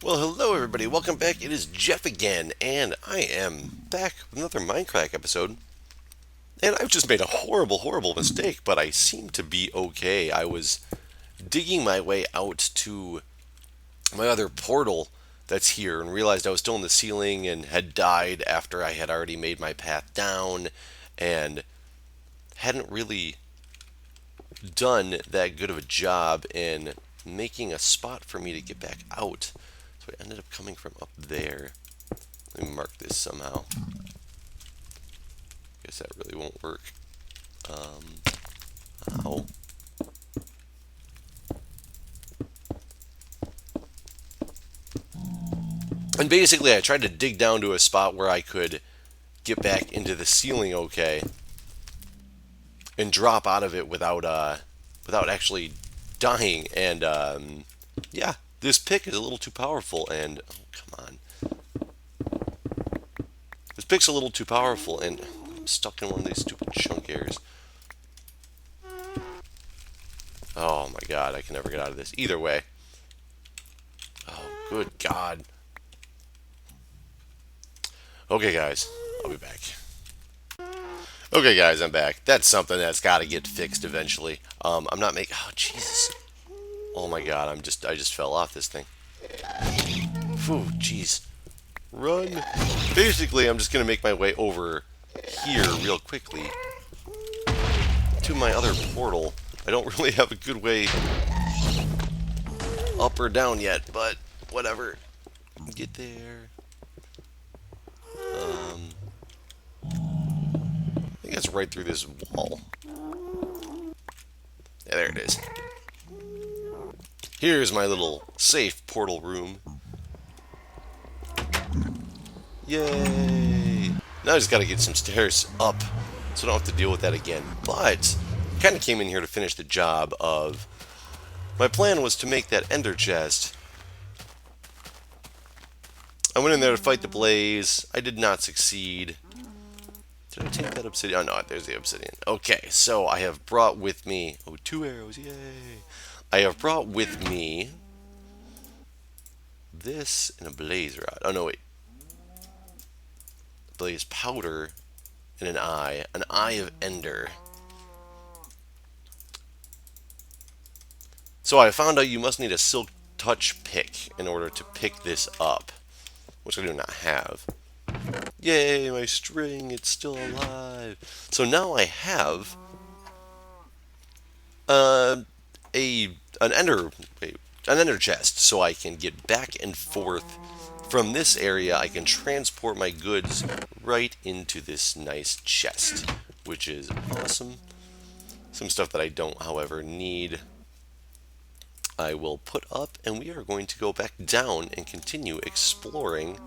Well, hello everybody. Welcome back. It is Jeff again, and I am back with another Mindcrack episode. And I've just made a horrible, horrible mistake, but I seem to be okay. I was digging my way out to my other portal that's here and realized I was still in the ceiling and had died after I had already made my path down and hadn't really done that good of a job in making a spot for me to get back out. So I ended up coming from up there. Let me mark this somehow. Guess that really won't work. Ow. And basically, I tried to dig down to a spot where I could get back into the ceiling okay and drop out of it without actually dying. And yeah, this pick is a little too powerful. And oh, come on, this pick's a little too powerful, and I'm stuck in one of these stupid chunk airs. Oh my god, I can never get out of this. Either way. Oh, good god. Okay, guys, I'll be back. Okay, guys, I'm back. That's something that's got to get fixed eventually. I'm not making. Oh, Jesus. Oh my god, I just fell off this thing. Phew, jeez. Run. Basically, I'm just gonna make my way over here real quickly to my other portal. I don't really have a good way up or down yet, but whatever. Get there. I think it's right through this wall. Yeah, there it is. Here's my little safe portal room. Yay! Now I just gotta get some stairs up so I don't have to deal with that again. But I kind of came in here to finish the job of... My plan was to make that ender chest. I went in there to fight the blaze. I did not succeed. Did I take that obsidian? Oh no, there's the obsidian. Okay, so I have brought with me... Oh, 2 arrows, yay! I have brought with me this and a blaze rod. Oh no, wait. Blaze powder and an eye. An eye of ender. So I found out you must need a silk touch pick in order to pick this up, which I do not have. Yay, my string, it's still alive. So now I have a an ender chest, so I can get back and forth from this area. I can transport my goods right into this nice chest, which is awesome. Some stuff that I don't, however, need, I will put up, and we are going to go back down and continue exploring.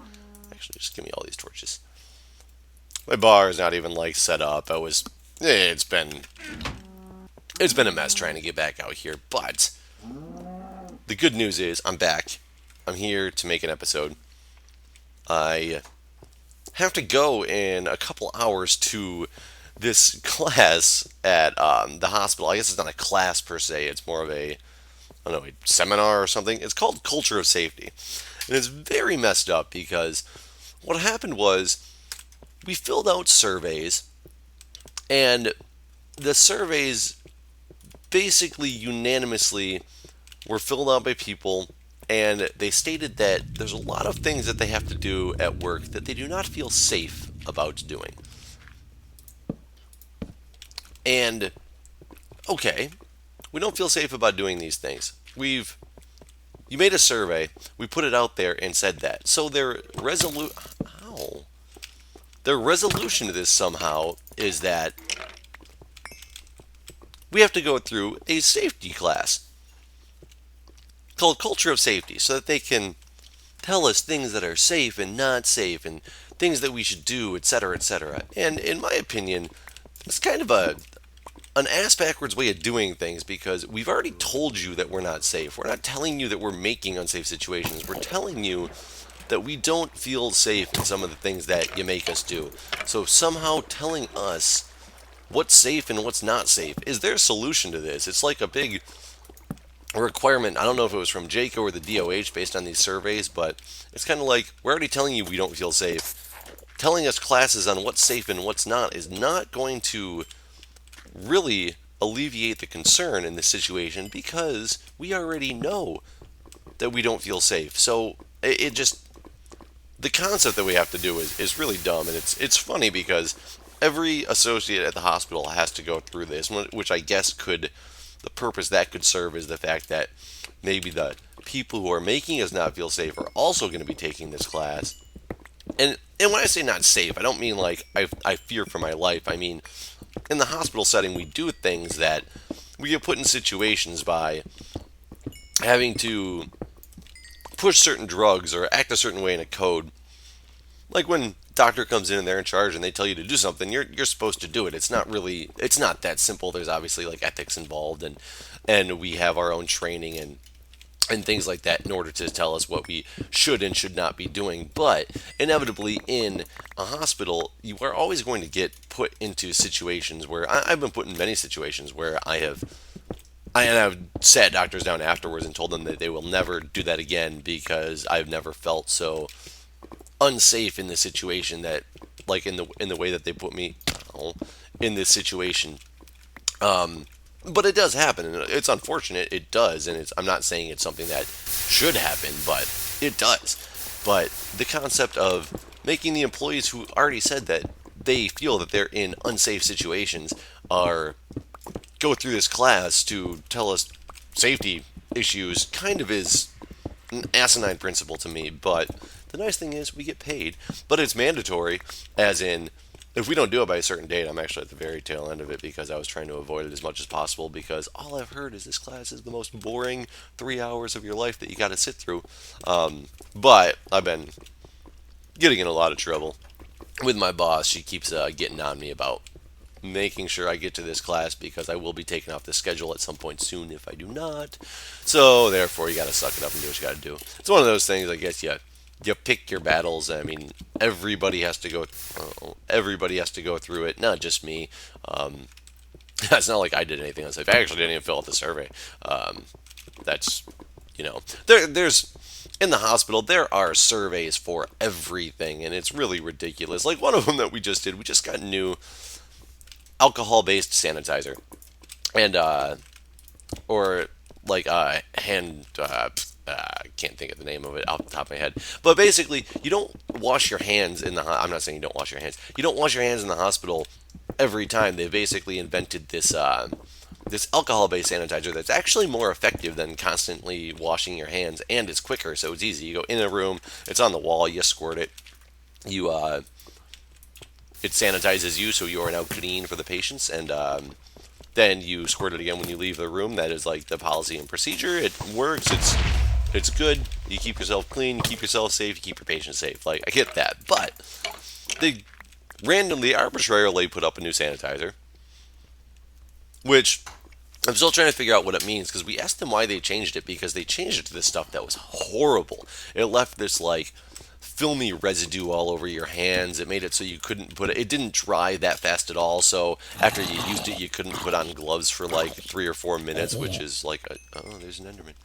Actually, just give me all these torches. My bar is not even like set up. It's been a mess trying to get back out here, but the good news is I'm back. I'm here to make an episode. I have to go in a couple hours to this class at the hospital. I guess it's not a class per se. It's more of a seminar or something. It's called Culture of Safety. And it's very messed up because what happened was we filled out surveys, and the surveys basically unanimously were filled out by people, and they stated that there's a lot of things that they have to do at work that they do not feel safe about doing. And, okay, we don't feel safe about doing these things. You made a survey, we put it out there and said that. So their resolution to this somehow is that we have to go through a safety class called Culture of Safety so that they can tell us things that are safe and not safe and things that we should do, etc., etc. And in my opinion, it's kind of an ass backwards way of doing things because we've already told you that we're not safe. We're not telling you that we're making unsafe situations. We're telling you that we don't feel safe in some of the things that you make us do. So somehow telling us what's safe and what's not safe is their solution to this. It's like a big a requirement. I don't know if it was from JACO or the DOH based on these surveys, but it's kind of like we're already telling you we don't feel safe. Telling us classes on what's safe and what's not is not going to really alleviate the concern in this situation because we already know that we don't feel safe. So it just the concept that we have to do is really dumb, and it's funny because every associate at the hospital has to go through this, which I guess could the purpose that could serve is the fact that maybe the people who are making us not feel safe are also going to be taking this class. And when I say not safe, I don't mean like I fear for my life. I mean in the hospital setting we do things that we get put in situations by having to push certain drugs or act a certain way in a code. Like when doctor comes in and they're in charge and they tell you to do something, you're supposed to do it. It's not that simple. There's obviously like ethics involved, and we have our own training and things like that in order to tell us what we should and should not be doing. But inevitably in a hospital, you are always going to get put into situations where I've been put in many situations where I've sat doctors down afterwards and told them that they will never do that again because I've never felt so unsafe in the situation that like in the way that they put me in this situation. But it does happen, and it's unfortunate. It does, and I'm not saying it's something that should happen, but it does. But the concept of making the employees who already said that they feel that they're in unsafe situations are go through this class to tell us safety issues kind of is an asinine principle to me. But the nice thing is we get paid, but it's mandatory, as in if we don't do it by a certain date. I'm actually at the very tail end of it because I was trying to avoid it as much as possible because all I've heard is this class is the most boring 3 hours of your life that you got to sit through. But I've been getting in a lot of trouble with my boss. She keeps getting on me about making sure I get to this class because I will be taken off the schedule at some point soon if I do not. So therefore, you got to suck it up and do what you got to do. It's one of those things, I guess. You pick your battles. I mean, everybody has to go. Everybody has to go through it, not just me. It's not like I did anything else. I actually didn't even fill out the survey. That's there's in the hospital there are surveys for everything, and it's really ridiculous. Like one of them that we just did. We just got new alcohol-based sanitizer, and or like hand. I can't think of the name of it off the top of my head. But basically, you don't wash your hands in the. I'm not saying you don't wash your hands. You don't wash your hands in the hospital every time. They basically invented this alcohol-based sanitizer that's actually more effective than constantly washing your hands, and it's quicker, so it's easy. You go in a room, it's on the wall, you squirt it, you it sanitizes you, so you are now clean for the patients, and then you squirt it again when you leave the room. That is like the policy and procedure. It works. It's good. You keep yourself clean. You keep yourself safe. You keep your patients safe. Like I get that, but they randomly, arbitrarily put up a new sanitizer, which I'm still trying to figure out what it means because we asked them why they changed it because they changed it to this stuff that was horrible. It left this like filmy residue all over your hands. It made it so you couldn't put it. It didn't dry that fast at all. So after you used it, you couldn't put on gloves for like 3 or 4 minutes, which is like there's an Enderman,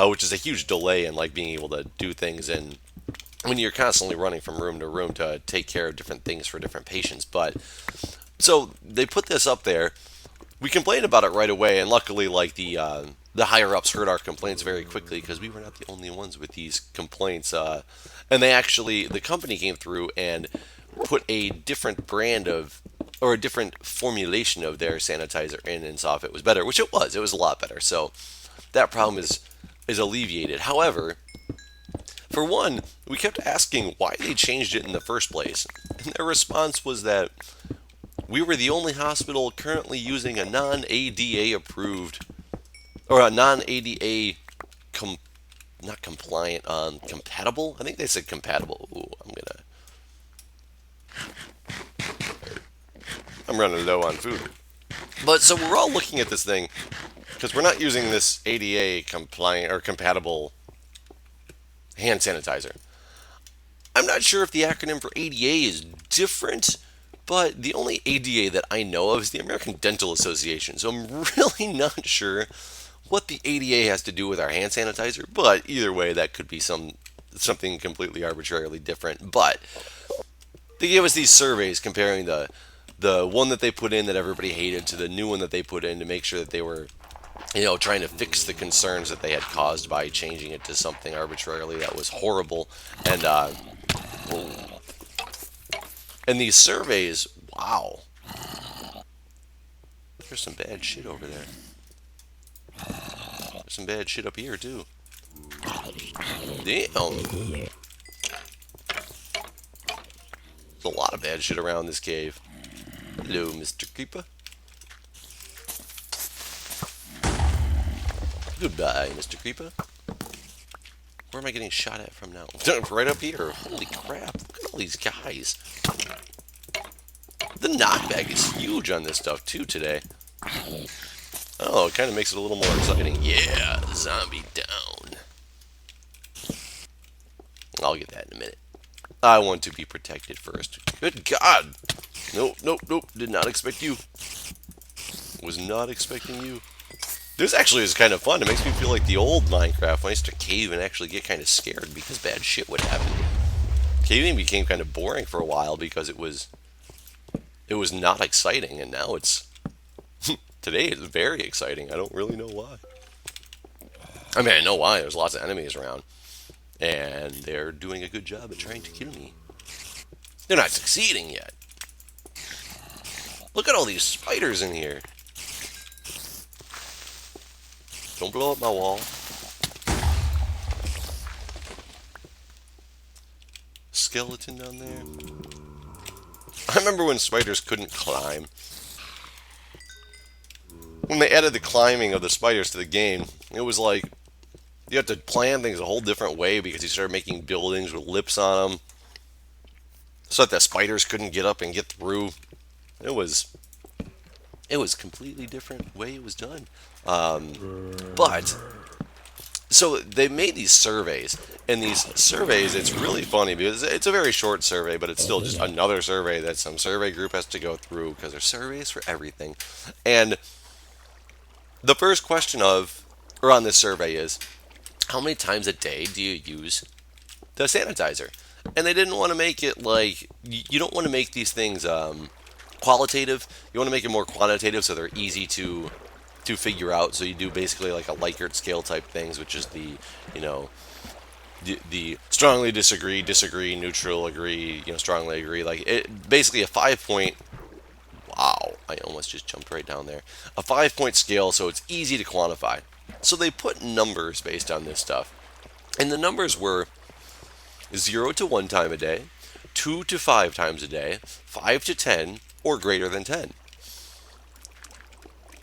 which is a huge delay in like being able to do things and when you're constantly running from room to room to take care of different things for different patients. But so they put this up there. We complained about it right away, and luckily, like the higher ups heard our complaints very quickly because we were not the only ones with these complaints. And the company came through and put a different brand of or a different formulation of their sanitizer in and saw if it was better, which it was. It was a lot better. So that problem is alleviated. However, for one, we kept asking why they changed it in the first place, and their response was that we were the only hospital currently using a non-ADA approved, or a non-ADA, not compliant, compatible? I think they said compatible. Ooh, I'm running low on food. But so we're all looking at this thing, because we're not using this ADA compliant or compatible hand sanitizer. I'm not sure if the acronym for ADA is different, but the only ADA that I know of is the American Dental Association. So I'm really not sure what the ADA has to do with our hand sanitizer, but either way, that could be something completely arbitrarily different. But they gave us these surveys comparing the one that they put in that everybody hated to the new one that they put in to make sure that they were, trying to fix the concerns that they had caused by changing it to something arbitrarily that was horrible. And and these surveys, wow, there's some bad shit over there. There's some bad shit up here too. Damn. There's a lot of bad shit around this cave. Hello, Mr. Creeper. Goodbye, Mr. Creeper. Where am I getting shot at from now? Right up here. Holy crap. Look at all these guys. The knockback is huge on this stuff, too, today. Oh, it kind of makes it a little more exciting. Yeah, zombie down. I'll get that in a minute. I want to be protected first. Good God. Nope, nope, nope. Did not expect you. Was not expecting you. This actually is kind of fun. It makes me feel like the old Minecraft when I used to cave and actually get kind of scared because bad shit would happen. Caving became kind of boring for a while because it was not exciting, and now it's today it's very exciting. I don't really know why. I mean, I know why. There's lots of enemies around, and they're doing a good job at trying to kill me. They're not succeeding yet. Look at all these spiders in here. Don't blow up my wall. Skeleton down there. I remember when spiders couldn't climb. When they added the climbing of the spiders to the game, it was like you have to plan things a whole different way because you started making buildings with lips on them so that the spiders couldn't get up and get through. It was a completely different way it was done. But so they made these surveys, and these surveys, it's really funny because it's a very short survey, but it's still just another survey that some survey group has to go through because there's surveys for everything. And the first question on this survey is, how many times a day do you use the sanitizer? And they didn't want to make it like, you don't want to make these things qualitative. You want to make it more quantitative so they're easy to figure out. So you do basically like a Likert scale type things, which is the strongly disagree, neutral, agree, strongly agree. Like it basically a 5-point. Wow, I almost just jumped right down there. A 5-point scale, so it's easy to quantify. So they put numbers based on this stuff, and the numbers were 0 to 1 time a day, 2 to 5 times a day, 5 to 10, or greater than 10.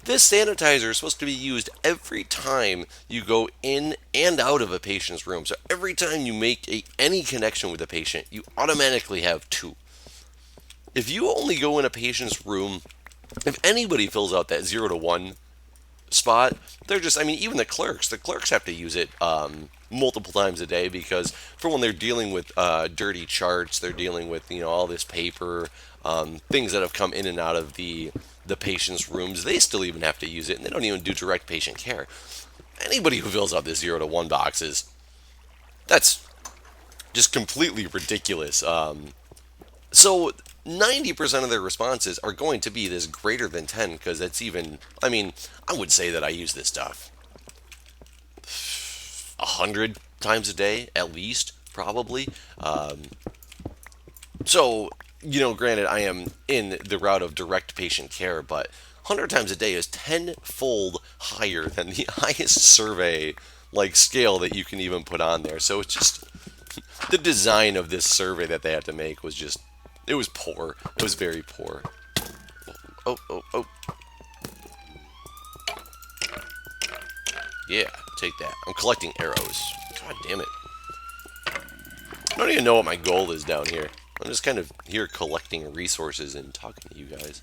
This sanitizer is supposed to be used every time you go in and out of a patient's room. So every time you make any connection with a patient, you automatically have 2. If you only go in a patient's room, if anybody fills out that 0 to 1 spot, they're just, even the clerks have to use it multiple times a day because for when they're dealing with dirty charts, they're dealing with, all this paper, things that have come in and out of the patient's rooms, they still even have to use it, and they don't even do direct patient care. Anybody who fills out this 0 to 1 boxes, that's just completely ridiculous. So 90% of their responses are going to be this greater than 10 because that's even, I would say that I use this stuff 100 times a day at least, probably. So, granted, I am in the route of direct patient care, but 100 times a day is tenfold higher than the highest survey scale that you can even put on there. So it's just the design of this survey that they had to make was just, it was poor. It was very poor. Oh. Yeah, take that. I'm collecting arrows. God damn it. I don't even know what my goal is down here. I'm just kind of here collecting resources and talking to you guys.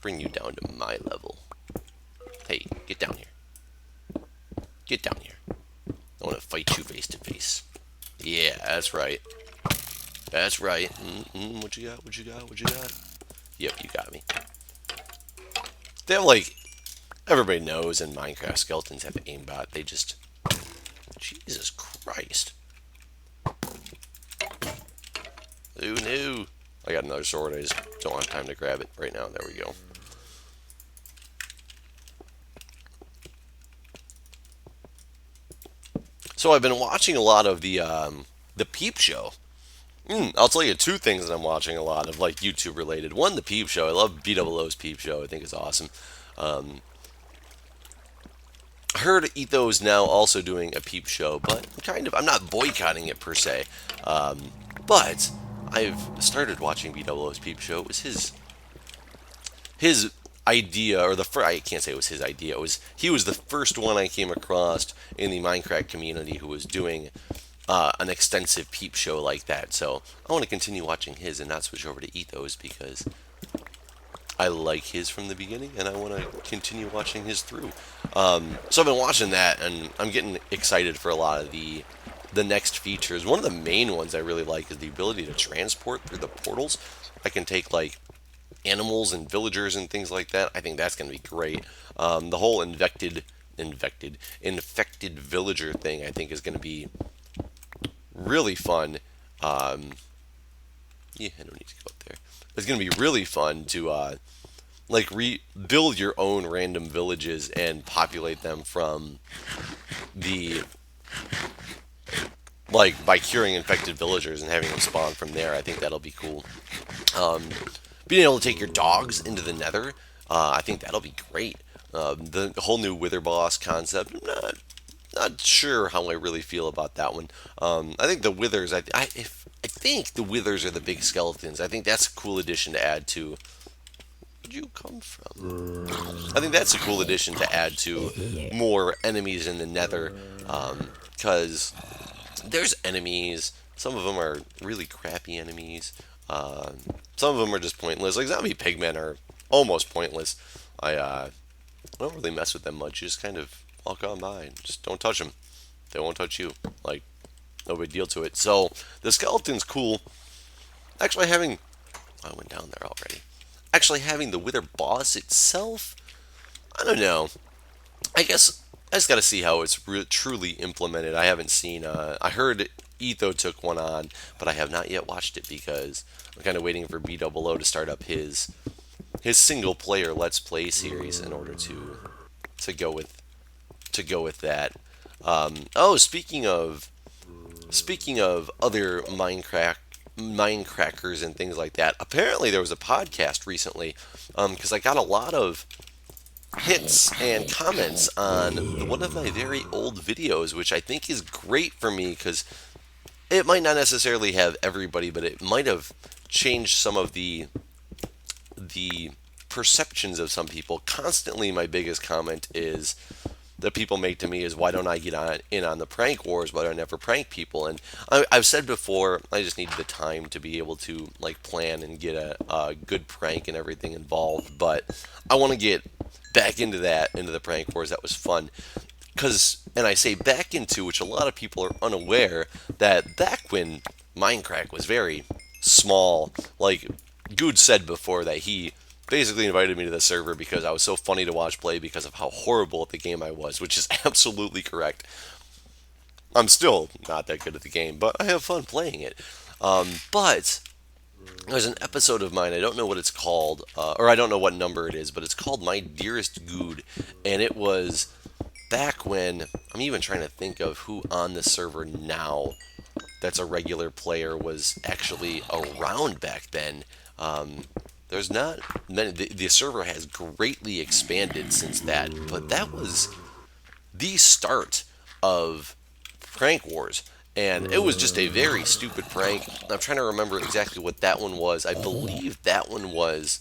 Bring you down to my level. Hey, get down here. Get down here. I want to fight you face to face. Yeah, that's right. That's right. What you got? What you got? What you got? Yep, you got me. They have everybody knows in Minecraft skeletons have aimbot. They just, Jesus Christ. Ooh, no. I got another sword. I just don't have time to grab it right now. There we go. So I've been watching a lot of the Peep Show. I'll tell you two things that I'm watching a lot of, like YouTube related. One, the Peep Show. I love BWO's Peep Show. I think it's awesome. Um, I heard Etho's now also doing a Peep Show, but I'm not boycotting it per se. But I've started watching BWO's Peep Show. It was his idea, or the first, I can't say it was his idea. He was the first one I came across in the Minecraft community who was doing an extensive Peep Show like that. So I want to continue watching his and not switch over to Ethos because I like his from the beginning and I want to continue watching his through. So I've been watching that and I'm getting excited for a lot of the next features. One of the main ones I really like is the ability to transport through the portals. I can take like animals and villagers and things like that. I think that's going to be great. The whole infected villager thing I think is going to be really fun. Yeah, I don't need to go up there. It's going to be really fun to like build your own random villages and populate them from the like by curing infected villagers and having them spawn from there. I think that'll be cool. Um, Being able to take your dogs into the Nether, I think that'll be great. The whole new Wither Boss concept, I'm not sure how I really feel about that one. I think the Withers, I think the Withers are the big skeletons. I think that's a cool addition to add to. Where'd you come from? I think that's a cool addition to add to more enemies in the Nether, because there's enemies. Some of them are really crappy enemies. Some of them are just pointless. Like zombie pigmen are almost pointless. I don't really mess with them much. You just kind of walk on by and just don't touch them. They won't touch you. Like no big deal to it. So the skeleton's cool. Actually having, I went down there already. Actually having the Wither boss itself, I don't know. I guess I just got to see how it's truly implemented. I haven't seen. I heard Etho took one on, but I have not yet watched it because I'm kind of waiting for BWO to start up his single player Let's Play series in order to go with that. Oh, speaking of other Minecrackers and things like that. Apparently, there was a podcast recently because I got a lot of hits and comments on one of my very old videos, which I think is great for me because it might not necessarily have everybody, but it might have changed some of the perceptions of some people. Constantly, my biggest comment is that people make to me is, why don't I get in on the prank wars? Why do I never prank people? And I've said before, I just need the time to be able to like plan and get a good prank and everything involved. But I want to get back into the prank wars. That was fun. And I say back into, which a lot of people are unaware, that back when Mindcrack was very small, like Good said before that he basically invited me to the server because I was so funny to watch play because of how horrible at the game I was, which is absolutely correct. I'm still not that good at the game, but I have fun playing it. But there's an episode of mine, I don't know what it's called, or I don't know what number it is, but it's called My Dearest Good, and it was back when, I'm even trying to think of who on the server now that's a regular player was actually around back then. There's not many. The server has greatly expanded since that, but that was the start of prank wars, and it was just a very stupid prank. I'm trying to remember exactly what that one was. I believe that one was,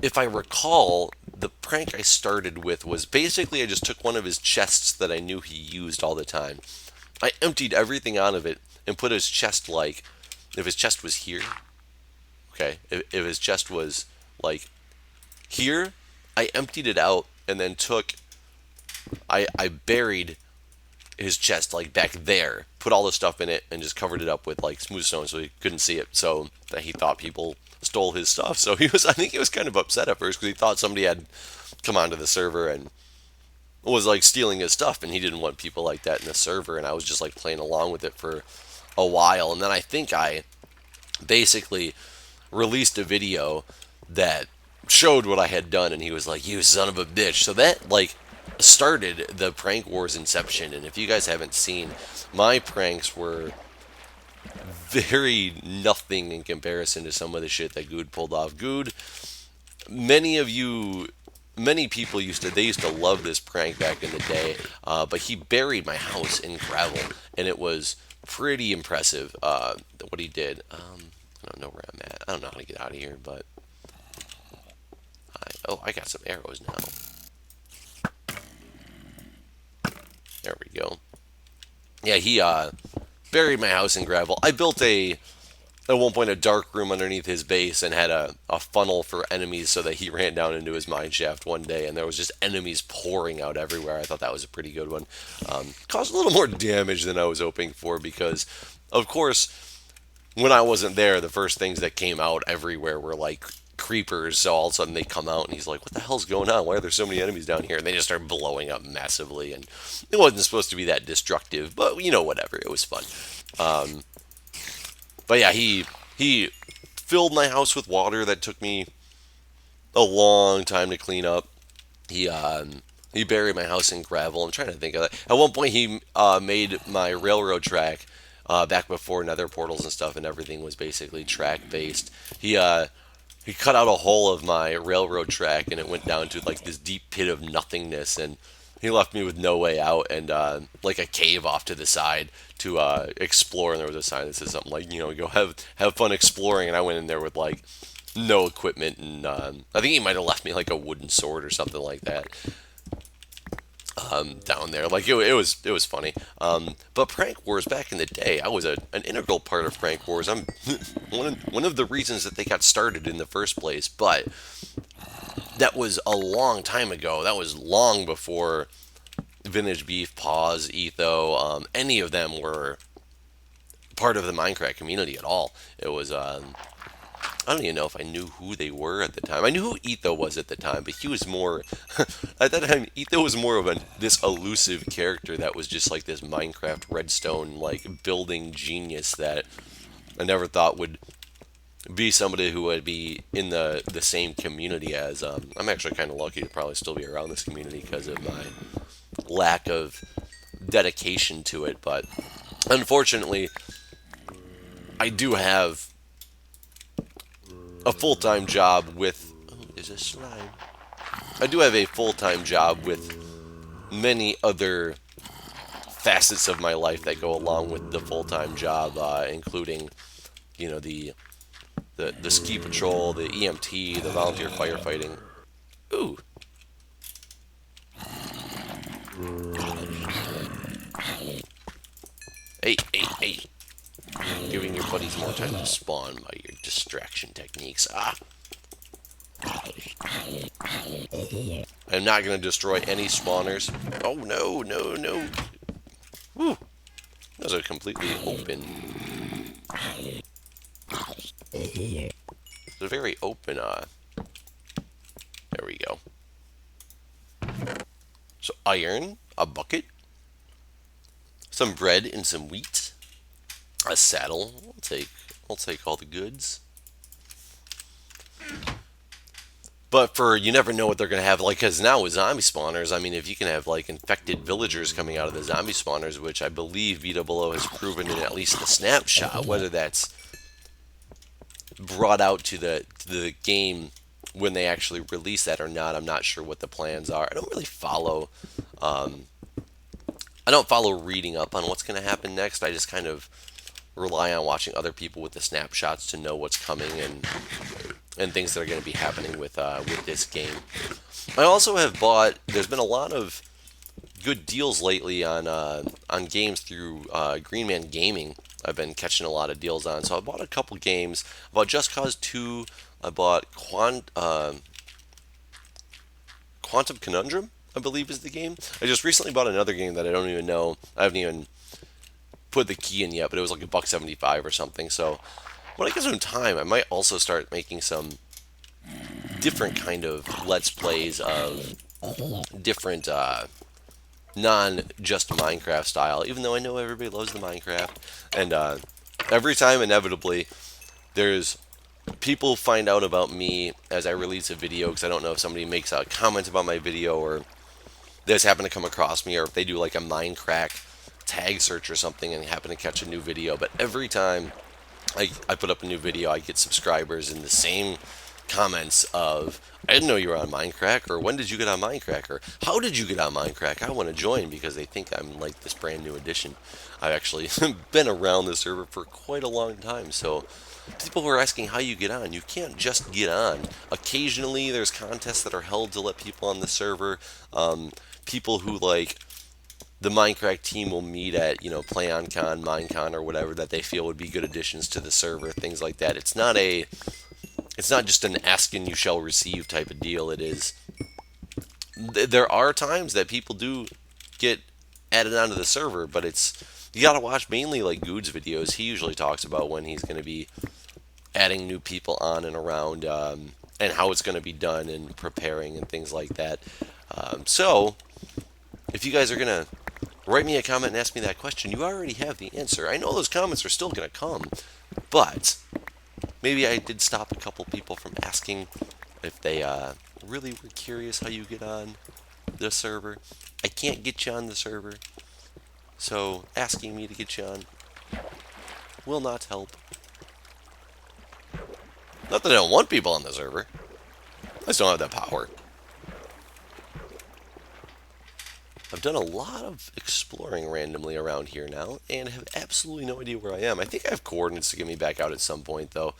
if I recall, the prank I started with was basically I just took one of his chests that I knew he used all the time. I emptied everything out of it and put his chest like, if his chest was here, okay, if his chest was like here, I emptied it out and then I buried his chest like back there, put all the stuff in it and just covered it up with like smooth stone so he couldn't see it, so that he thought people stole his stuff. So I think he was kind of upset at first because he thought somebody had come onto the server and was like stealing his stuff, and he didn't want people like that in the server. And I was just like playing along with it for a while, and then I think I basically released a video that showed what I had done, and he was like, "You son of a bitch!" So that like started the prank wars inception. And if you guys haven't seen, my pranks were very nothing in comparison to some of the shit that Good pulled off. Good, many of you, many people used to love this prank back in the day, but he buried my house in gravel, and it was pretty impressive what he did. I don't know where I'm at. I don't know how to get out of here, but I got some arrows now. There we go. Yeah, he buried my house in gravel. I built at one point a dark room underneath his base and had a funnel for enemies so that he ran down into his mine shaft one day and there was just enemies pouring out everywhere. I thought that was a pretty good one. Caused a little more damage than I was hoping for because, of course, when I wasn't there, the first things that came out everywhere were like creepers. So all of a sudden they come out and he's like, "What the hell's going on? Why are there so many enemies down here?" And they just start blowing up massively. And it wasn't supposed to be that destructive, but whatever. It was fun. But yeah, he filled my house with water that took me a long time to clean up. He buried my house in gravel. I'm trying to think of that. At one point, he made my railroad track back before nether portals and stuff, and everything was basically track based. He cut out a hole of my railroad track, and it went down to like this deep pit of nothingness, and he left me with no way out and like a cave off to the side to explore. And there was a sign that said something like, go have fun exploring. And I went in there with like no equipment, and I think he might have left me like a wooden sword or something like that down there. Like it was funny. But prank wars back in the day, I was an integral part of prank wars. I'm one of the reasons that they got started in the first place. But that was a long time ago. That was long before Vintage Beef, Paws, Etho, any of them were part of the Mindcrack community at all. It was I don't even know if I knew who they were at the time. I knew who Etho was at the time, but he was more at that time. Etho was more of this elusive character that was just like this Minecraft redstone like building genius that I never thought would be somebody who would be in the same community as. I'm actually kind of lucky to probably still be around this community because of my lack of dedication to it. But unfortunately, I do have a full-time job with... Oh, there's a slime. I do have a full-time job with many other facets of my life that go along with the full-time job, including, the ski patrol, the EMT, the volunteer firefighting. Ooh. Hey. Giving your buddies more time to spawn by your distraction techniques. I'm not going to destroy any spawners. Oh, no. Woo. Those are completely open. They're very open, there we go. So iron, a bucket, some bread and some wheat, a saddle. I'll take all the goods. But you never know what they're going to have, like, because now with zombie spawners, I mean, if you can have, like, infected villagers coming out of the zombie spawners, which I believe Below has proven in at least the snapshot, whether that's brought out to the game when they actually release that or not, I'm not sure what the plans are. I don't really follow, reading up on what's going to happen next. I just kind of rely on watching other people with the snapshots to know what's coming and things that are going to be happening with this game. I also have bought. There's been a lot of good deals lately on games through Green Man Gaming. I've been catching a lot of deals on, so I bought a couple games. I bought Just Cause 2. I bought Quantum Conundrum, I believe is the game. I just recently bought another game that I don't even know. I haven't even put the key in yet, but it was like $1.75 or something. So when I get some time, I might also start making some different kind of Let's Plays of different non just Minecraft style, even though I know everybody loves the Minecraft. And every time, inevitably, there's people find out about me as I release a video because I don't know if somebody makes a comment about my video or they just happen to come across me, or if they do like a Mindcrack tag search or something and happen to catch a new video. But every time I put up a new video, I get subscribers in the same comments of, I didn't know you were on Mindcrack, or when did you get on Mindcrack, or how did you get on Mindcrack? I want to join because they think I'm like this brand new addition. I've actually been around the server for quite a long time, so people who are asking how you get on, you can't just get on. Occasionally, there's contests that are held to let people on the server. People who like the Minecraft team will meet at, PlayOnCon, Minecon, or whatever that they feel would be good additions to the server, things like that. It's not just an ask and you shall receive type of deal. It is. There are times that people do get added onto the server, but you got to watch mainly like Good's videos. He usually talks about when he's going to be adding new people on and around, and how it's going to be done and preparing and things like that. So, if you guys are going to write me a comment and ask me that question, you already have the answer. I know those comments are still going to come, but maybe I did stop a couple people from asking if they really were curious how you get on the server. I can't get you on the server, so asking me to get you on will not help. Not that I don't want people on the server. I just don't have that power. I've done a lot of exploring randomly around here now, and have absolutely no idea where I am. I think I have coordinates to get me back out at some point, though.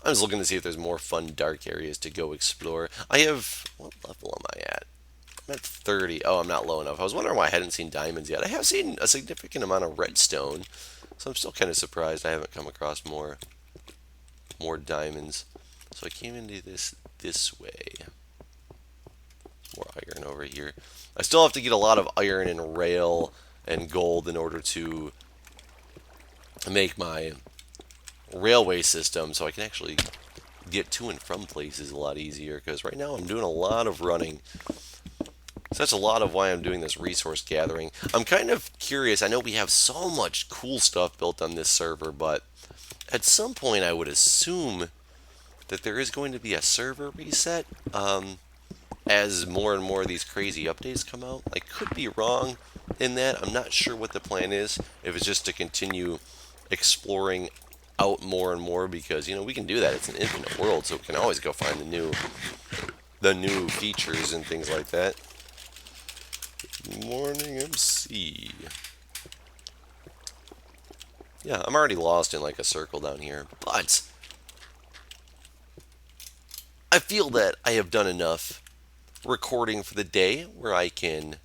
I'm just looking to see if there's more fun dark areas to go explore. What level am I at? I'm at 30. Oh, I'm not low enough. I was wondering why I hadn't seen diamonds yet. I have seen a significant amount of redstone, so I'm still kind of surprised I haven't come across more diamonds. So I came into this way. More iron over here. I still have to get a lot of iron and rail and gold in order to make my railway system so I can actually get to and from places a lot easier, because right now I'm doing a lot of running. So that's a lot of why I'm doing this resource gathering. I'm kind of curious. I know we have so much cool stuff built on this server, but at some point I would assume that there is going to be a server reset as more and more of these crazy updates come out. I could be wrong in that. I'm not sure what the plan is. If it's just to continue exploring out more and more, because we can do that. It's an infinite world, so we can always go find the new features and things like that. Good morning, MC. Yeah, I'm already lost in like a circle down here, but I feel that I have done enough recording for the day where I can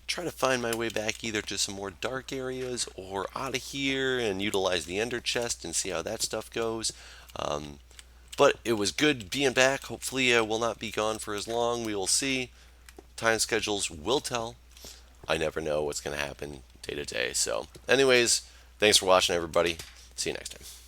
try to find my way back either to some more dark areas or out of here and utilize the ender chest and see how that stuff goes. But it was good being back. Hopefully I will not be gone for as long. We will see. Time schedules will tell. I never know what's going to happen day to day. So anyways, thanks for watching, everybody. See you next time.